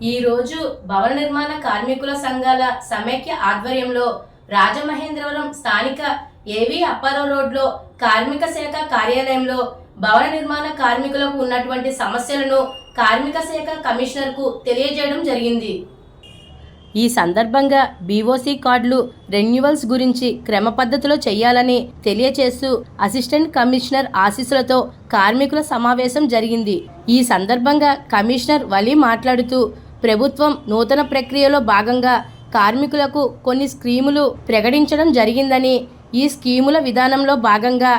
ఈ రోజు భవన నిర్మాణ కార్మికుల సంఘాల సమైక్య ఆధ్వర్యంలో రాజమహేంద్రవరం స్థానిక ఏవి అప్పారావు రోడ్లో కార్మిక శాఖ కార్యాలయంలో భవన నిర్మాణ కార్మికులకు ఉన్నటువంటి సమస్యలను కార్మిక శాఖ కమిషనర్కు తెలియజేయడం జరిగింది. ఈ సందర్భంగా బీఓసీ కార్డులు రెన్యువల్స్ గురించి క్రమ పద్ధతిలో చేయాలని తెలియచేస్తూ అసిస్టెంట్ కమిషనర్ ఆశీస్సులతో కార్మికుల సమావేశం జరిగింది. ఈ సందర్భంగా కమిషనర్ వలి మాట్లాడుతూ ప్రభుత్వం నూతన ప్రక్రియలో భాగంగా కార్మికులకు కొన్ని స్కీములు ప్రకటించడం జరిగిందని, ఈ స్కీముల విధానంలో భాగంగా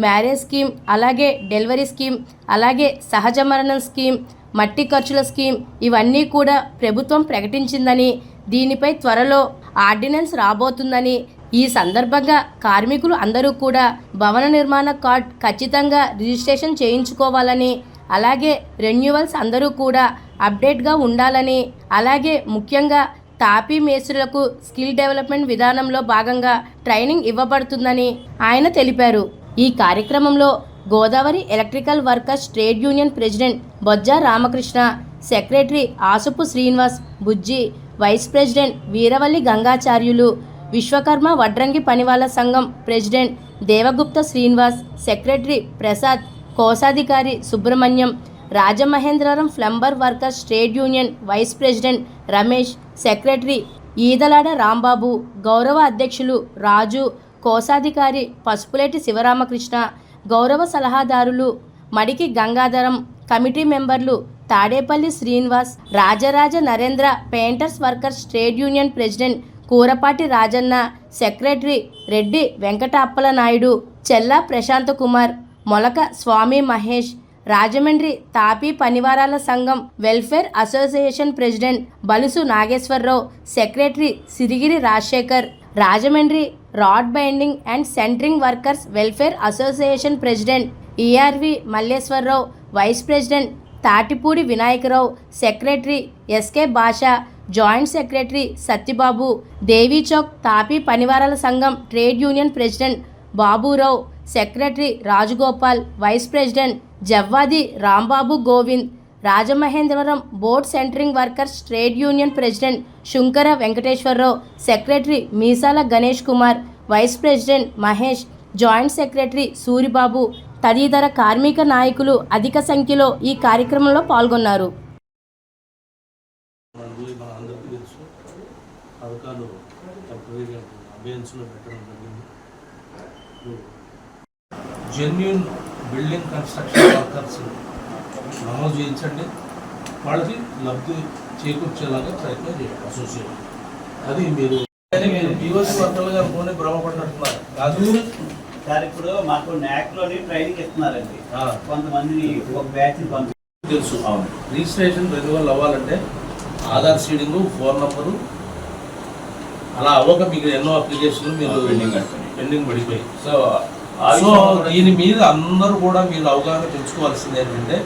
మ్యారేజ్ స్కీమ్, అలాగే డెలివరీ స్కీమ్, అలాగే సహజ మరణం స్కీమ్, మట్టి ఖర్చుల స్కీమ్ ఇవన్నీ కూడా ప్రభుత్వం ప్రకటించిందని, దీనిపై త్వరలో ఆర్డినెన్స్ రాబోతుందని, ఈ సందర్భంగా కార్మికులు అందరూ కూడా భవన నిర్మాణ కార్డ్ ఖచ్చితంగా రిజిస్ట్రేషన్ చేయించుకోవాలని, అలాగే రెన్యువల్స్ అందరూ కూడా అప్డేట్గా ఉండాలని, అలాగే ముఖ్యంగా తాపీ మేస్త్రులకు స్కిల్ డెవలప్మెంట్ విధానంలో భాగంగా ట్రైనింగ్ ఇవ్వబడుతుందని ఆయన తెలిపారు. ఈ కార్యక్రమంలో Godavari electrical workers trade union president Bojja Ramakrishna, secretary Asupu Srinivas Bujji, vice president Veeravalli Gangacharyulu, Vishwakarma వడ్రంగి పనివాళ్ళ సంఘం ప్రెసిడెంట్ దేవగుప్త శ్రీనివాస్, సెక్రటరీ ప్రసాద్, కోశాధికారి Subrahmanyam, Rajamahendravaram plumber workers trade union vice president Ramesh, secretary Eedalada Rambabu, గౌరవ అధ్యక్షులు రాజు, కోశాధికారి పసుపులేటి శివరామకృష్ణ, గౌరవ సలహాదారులు మడికి గంగాధరం, కమిటీ మెంబర్లు Tadepalli Srinivas, Rajaraja Narendra, painters workers trade union president Kurapati Rajanna, secretary Reddy Venkata Appala Naidu, Chella Prashanth Kumar, Molaka Swamy Mahesh, Rajahmundry తాపీ పనివారాల సంఘం welfare association president Balusu Nageswararao, secretary Sirigiri Rajasekhar, Rajahmundry rod binding and centering workers welfare association president ERV Malleswararao, vice president Tatipudi Vinayakarao, secretary SK Basha, joint secretary Satyababu, Devichowk తాపీ పనివారాల సంఘం trade union president Baburao, secretary Rajagopal, vice president Javvadi Rambabu Govind, Rajamahendravaram board centering workers trade union president Shunkara Venkateswararao, secretary Meesala Ganesh Kumar, vice president Mahesh, joint secretary Suribabu తదితర కార్మిక నాయకులు అధిక సంఖ్యలో ఈ కార్యక్రమంలో పాల్గొన్నారు. జెన్యూన్ బిల్డింగ్ కన్స్ట్రక్షన్ వర్కర్స్ నమోదు చేయించండి, వాళ్ళకి లబ్ధి చేకూర్చేలాగా ప్రయత్నం చేయండి అసోసియేషన్. అది మీరు బీఓసీ వర్కర్లుగా అనుకుని భ్రమపడినట్టున్నారు కాదు సార్. ఇప్పుడు మాకు న్యాక్లోని ట్రైనింగ్ ఇస్తున్నారండి, కొంతమందిని ఒక బ్యాచ్ తెలుసు. రిజిస్ట్రేషన్ రెన్యువల్ అవ్వాలంటే ఆధార్ సీడింగు, ఫోన్ నంబరు అలా అవ్వక మీకు ఎన్నో అప్లికేషన్లు మీరు పెండింగ్ పడిపోయి. సో దీని మీద అందరూ కూడా మీరు అవగాహన పెంచుకోవాల్సింది ఏంటంటే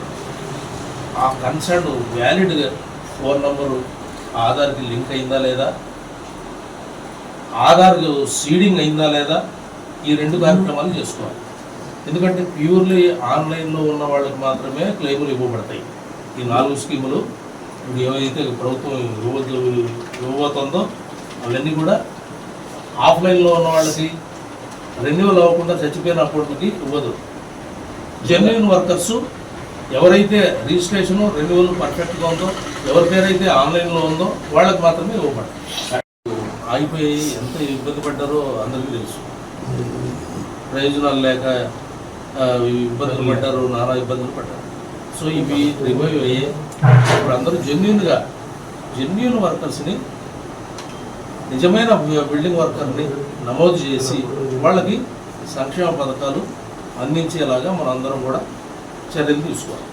ఆ కన్సర్న్ వ్యాలిడ్ ఫోన్ నంబరు ఆధార్కి లింక్ అయిందా లేదా, ఆధార్ సీడింగ్ అయిందా లేదా, ఈ రెండు కార్యక్రమాలు చేసుకోవాలి. ఎందుకంటే ప్యూర్లీ ఆన్లైన్లో ఉన్న వాళ్ళకి మాత్రమే క్లెయిములు ఇవ్వబడతాయి. ఈ 4 స్కీములు ఏవైతే ప్రభుత్వం ఇవ్వబోతుందో అవన్నీ కూడా ఆఫ్లైన్లో ఉన్న వాళ్ళకి రెన్యువల్ అవ్వకుండా చచ్చిపోయిన అప్పటికి ఇవ్వదు. జెన్యూన్ వర్కర్సు ఎవరైతే రిజిస్ట్రేషను రెన్యువల్ పర్ఫెక్ట్గా ఉందో, ఎవరి పేరైతే ఆన్లైన్లో ఉందో వాళ్ళకి మాత్రమే ఇవ్వబడతాయి. ఆగిపోయి ఎంత ఇబ్బంది పడ్డారో అందరికీ తెలుసు. ప్రయోజనాలు లేక ఇబ్బందులు పడ్డారు, నానా ఇబ్బందులు పడ్డారు. సో ఇవి రివైవ్ అయ్యి ఇప్పుడు అందరూ జెన్యూన్ వర్కర్స్ని, నిజమైన బిల్డింగ్ వర్కర్ని నమోదు చేసి వాళ్ళకి సంక్షేమ పథకాలు అందించేలాగా మనందరం కూడా చర్యలు తీసుకోవాలి.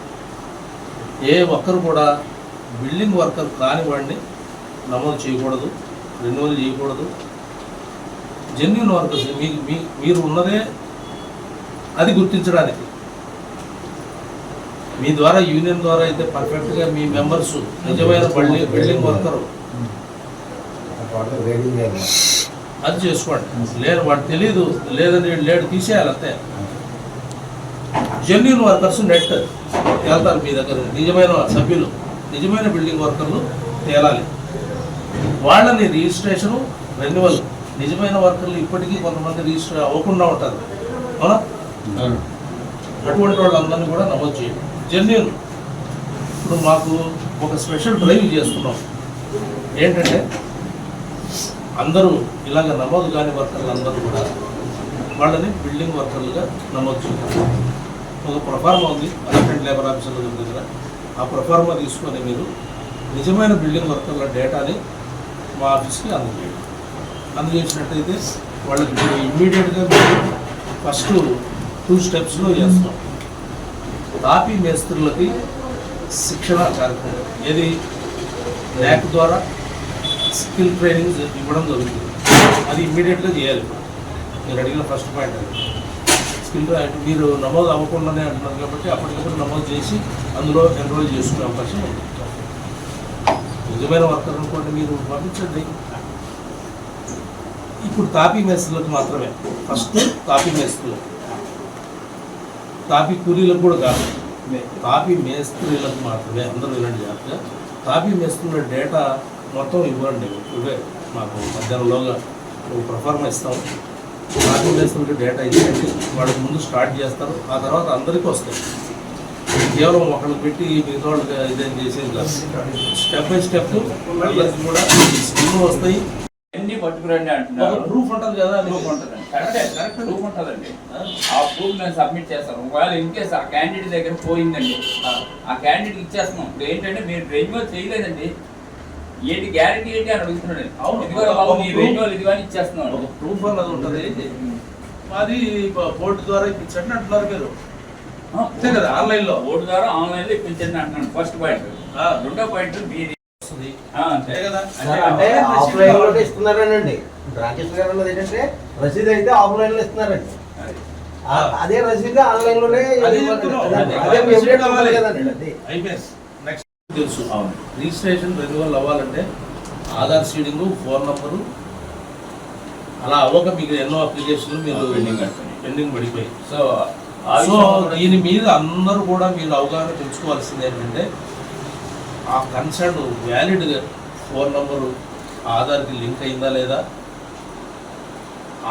ఏ ఒక్కరు కూడా బిల్డింగ్ వర్కర్ కాని వాడిని నమోదు చేయకూడదు, రెన్యువల్ చేయకూడదు. జెన్యూన్ వర్కర్స్ మీరు ఉన్నదే అది గుర్తించడానికి మీ ద్వారా యూనియన్ ద్వారా అయితే పర్ఫెక్ట్గా మీ మెంబర్స్ నిజమైన బిల్డింగ్ వర్కరు అది చేసుకోండి. లేదు వాడు తెలీదు, లేదని లేడు తీసేయాలి అంతే. జెన్యూన్ వర్కర్స్ నెట్ వెళ్తారు మీ దగ్గర, నిజమైన సభ్యులు, నిజమైన బిల్డింగ్ వర్కర్లు తేలాలి. వాళ్ళని రిజిస్ట్రేషను రెన్యువల్ నిజమైన వర్కర్లు ఇప్పటికీ కొంతమంది రిజిస్టర్ అవ్వకుండా ఉంటారు, అవునా? అటువంటి వాళ్ళందరినీ కూడా నమోదు చేయండి. జెన్యూన్. ఇప్పుడు మాకు ఒక స్పెషల్ డ్రైవ్ చేస్తున్నాం. ఏంటంటే అందరూ ఇలాగ నమోదు కాని వర్కర్లు అందరూ కూడా వాళ్ళని బిల్డింగ్ వర్కర్లుగా నమోదు చేయాలి. ఒక ప్రొఫార్మా ఉంది అసిస్టెంట్ లేబర్ ఆఫీసర్ల దగ్గర. ఆ ప్రొఫార్మా తీసుకొని మీరు నిజమైన బిల్డింగ్ వర్కర్ల డేటాని మా ఆఫీస్కి అందజేయండి. అందజేసినట్టయితే వాళ్ళకి ఇమ్మీడియట్గా మీరు ఫస్ట్ 2 స్టెప్స్లో చేస్తాం. తాపీ మేస్త్రులకి శిక్షణ కార్యక్రమం ఏది ర్యాక్ ద్వారా స్కిల్ ట్రైనింగ్ ఇవ్వడం జరుగుతుంది. అది ఇమ్మీడియట్గా చేయాలి. మీరు అడిగిన ఫస్ట్ పాయింట్ అది. స్కిల్ మీరు నమోదు అవ్వకుండానే అంటున్నారు కాబట్టి అప్పటికప్పుడు నమోదు చేసి అందులో ఎన్రోల్ చేసుకునే అవకాశం ఉంది. నిజమైన వర్కర్ అనుకోండి మీరు పంపించండి. ఇప్పుడు తాపీ మేస్త్రులకు మాత్రమే ఫస్ట్ తాపీ మేస్త్రులు, తాపీ కూలీలకు కూడా కాదు, తాపీ మేస్త్రీలకు మాత్రమే. అందరూ వినండి జాగ్రత్తగా. తాపీ మేస్త్రుల డేటా మొత్తం ఇవ్వండి. ఇవే మాకు మధ్యాహ్నంలోగా ప్రొఫార్మా ఇస్తాం. తాపీ మేస్త్రులకి డేటా ఇచ్చేయండి. వాళ్ళకి ముందు స్టార్ట్ చేస్తారు, ఆ తర్వాత అందరికీ వస్తాయి. కేవలం ఒకళ్ళు పెట్టి మిగతా వాళ్ళకి ఇదేం చేసేది కాదు. స్టెప్ బై స్టెప్ అందరికి కూడా స్కీమ్లు వస్తాయి. ఎన్ని పట్టుకురండి అంటున్నారు. ప్రూఫ్ ఉంటుంది కదా, ప్రూఫ్ ఉంటుందండి. కరెక్ట్ ప్రూఫ్ ఉంటుందండి. ఆ ప్రూఫ్ నేను సబ్మిట్ చేస్తాను. ఒకవేళ ఇన్ కేసు ఆ క్యాండిడేట్ దగ్గర పోయిందండి, ఆ క్యాండిడేట్ ఇచ్చేస్తున్నాం. ఇప్పుడు ఏంటంటే మీరు రెన్యువల్ చేయలేదండి, ఏంటి గ్యారెంటీ ఏంటి అని అడుగుతున్నాడు. ఇదిగో బాబు మీ రెన్యువల్ ఇదిగో అని ఇచ్చేస్తున్నాం. ఒక ప్రూఫ్ అన్నది ఉంటుంది. అది బోర్డు ద్వారా ఇప్పించండి అంటున్నారు మీరు, అంతే కదా? ఆన్లైన్ లో బోర్డు ద్వారా ఆన్లైన్ లో ఇప్పించండి అంటున్నాను. First point. రెండో పాయింట్ మీది అంతే కదా? అంటే ఆఫ్లైన్ లో ఇస్తున్నారనండి. రాకేష్ గారు అన్నది ఏంటంటే రసీదు అయితే ఆఫ్లైన్ లో ఇస్తున్నారండి, అదే రసీదు ఆన్లైన్ లోనే నెక్స్ట్ తెలుసు. రిజిస్ట్రేషన్ రెన్యువల్ అవ్వాలంటే ఆధార్ సీడింగ్, ఫోన్ నంబరు అలా అవ్వక మీకు ఎన్నో అప్లికేషన్లు మీరు పెండింగ్ పడిపోయి. సో దీని మీద అందరూ కూడా మీరు అవగాహన పెంచుకోవాల్సింది ఏంటంటే ఆ కన్సర్న్ వ్యాలిడ్ ఫోన్ నంబరు ఆధార్కి లింక్ అయిందా లేదా,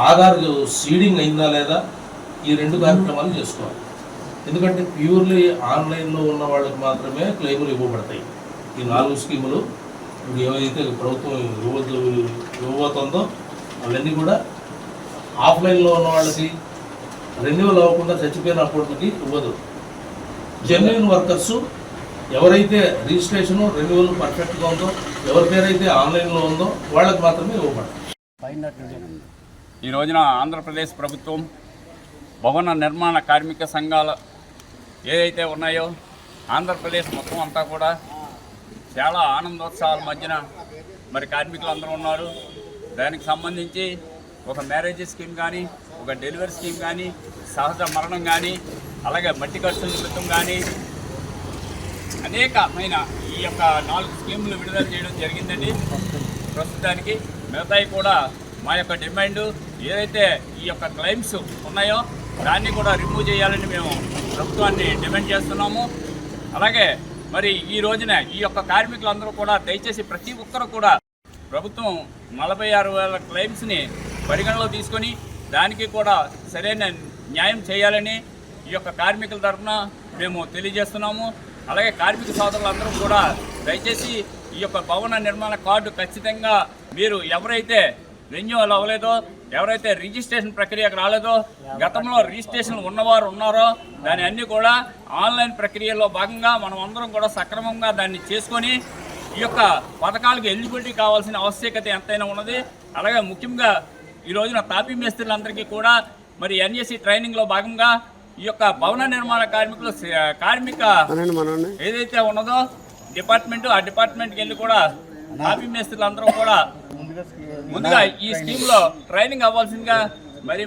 ఆధార్ సీడింగ్ అయిందా లేదా, ఈ 2 కార్యక్రమాలు చేసుకోవాలి. ఎందుకంటే ప్యూర్లీ ఆన్లైన్లో ఉన్న వాళ్ళకి మాత్రమే క్లెయిములు ఇవ్వబడతాయి. ఈ 4 స్కీములు ఏవైతే ప్రభుత్వం ఇవ్వబోతుందో అవన్నీ కూడా ఆఫ్లైన్లో ఉన్న వాళ్ళకి రెన్యువల్ అవ్వకుండా చచ్చిపోయిన అకౌంట్లకి ఇవ్వదు. జెన్యున్ వర్కర్సు ఎవరైతే రిజిస్ట్రేషను రెన్యువల్ పర్ఫెక్ట్గా ఉందో, ఎవరి పేరైతే ఆన్లైన్లో ఉందో వాళ్ళకి మాత్రమే ఇవ్వబడతాయి. ఈ రోజున ఆంధ్రప్రదేశ్ ప్రభుత్వం భవన నిర్మాణ కార్మిక సంఘాలు ఏదైతే ఉన్నాయో ఆంధ్రప్రదేశ్ మొత్తం అంతా కూడా చాలా ఆనందోత్సవాల మధ్యన మరి కార్మికులు అందరూ ఉన్నారు. దానికి సంబంధించి ఒక మ్యారేజ్ స్కీమ్ కానీ, ఒక డెలివరీ స్కీమ్ కానీ, సహజ మరణం కానీ, అలాగే మట్టి ఖర్చుల నిమిత్తం కానీ అనేకమైన ఈ యొక్క 4 స్కీములు విడుదల చేయడం జరిగిందండి. ప్రస్తుతానికి మిగతాయి కూడా మా యొక్క డిమాండ్ ఏదైతే ఈ యొక్క క్లెయిమ్స్ ఉన్నాయో దాన్ని కూడా రిమూవ్ చేయాలని మేము ప్రభుత్వాన్ని డిమాండ్ చేస్తున్నాము. అలాగే మరి ఈ రోజున ఈ యొక్క కార్మికులందరూ కూడా దయచేసి ప్రతి ఒక్కరు కూడా ప్రభుత్వం 46,000 క్లెయిమ్స్ని పరిగణలో తీసుకొని దానికి కూడా సరైన న్యాయం చేయాలని ఈ యొక్క కార్మికుల తరఫున మేము తెలియజేస్తున్నాము. అలాగే కార్మిక సోదరులందరూ కూడా దయచేసి ఈ యొక్క భవన నిర్మాణ కార్డు ఖచ్చితంగా మీరు ఎవరైతే రెన్యువల్ అవ్వలేదో, ఎవరైతే రిజిస్ట్రేషన్ ప్రక్రియకు రాలేదో, గతంలో రిజిస్ట్రేషన్ ఉన్నవారు ఉన్నారో దాని అన్నీ కూడా ఆన్లైన్ ప్రక్రియలో భాగంగా మనం అందరం కూడా సక్రమంగా దాన్ని చేసుకొని ఈ యొక్క పథకాలకు ఎలిజిబిలిటీ కావాల్సిన ఆవశ్యకత ఎంతైనా ఉన్నది. అలాగే ముఖ్యంగా ఈ రోజున తాపీ మేస్త్రులందరికీ కూడా మరి ఎన్ఎస్సి ట్రైనింగ్లో భాగంగా ఈ యొక్క భవన నిర్మాణ కార్మికులు కార్మిక ఏదైతే ఉన్నదో డిపార్ట్మెంట్, ఆ డిపార్ట్మెంట్కి వెళ్ళి కూడా తాపీ మేస్త్రులందరూ కూడా ముందుగా ఈ స్కీమ్లో ట్రైనింగ్ అవ్వాల్సిందిగా మరీ